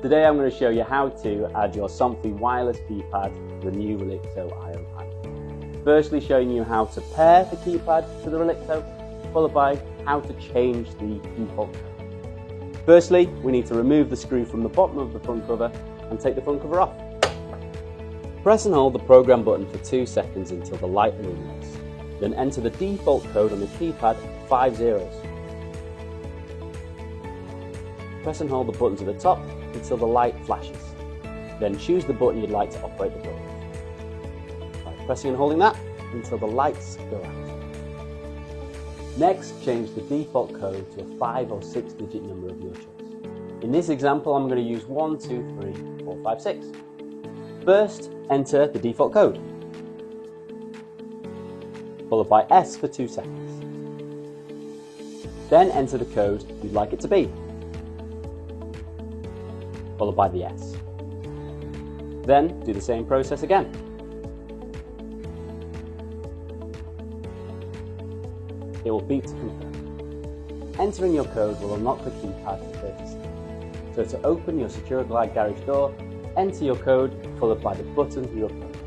Today I'm going to show you how to add your Somfy wireless keypad to the new Rollixo IO panel. Firstly, showing you how to pair the keypad to the Rollixo, followed by how to change the default code. Firstly, we need to remove the screw from the bottom of the front cover and take the front cover off. Press and hold the program button for 2 seconds until the light illuminates. Then enter the default code on the keypad 5 zeros. Press and hold the button to the top until the light flashes. Then choose the button you'd like to operate the door. By pressing and holding that until the lights go out. Next, change the default code to a 5 or 6 digit number of your choice. In this example, I'm going to use 1, 2, 3, 4, 5, 6. First, enter the default code, followed by S for 2 seconds. Then enter the code you'd like it to be, followed by the S. Then do the same process again. It will beep to confirm. Entering your code will unlock the keypad for 30 seconds. So to open your Secure Glide garage door, enter your code followed by the button you have pressed.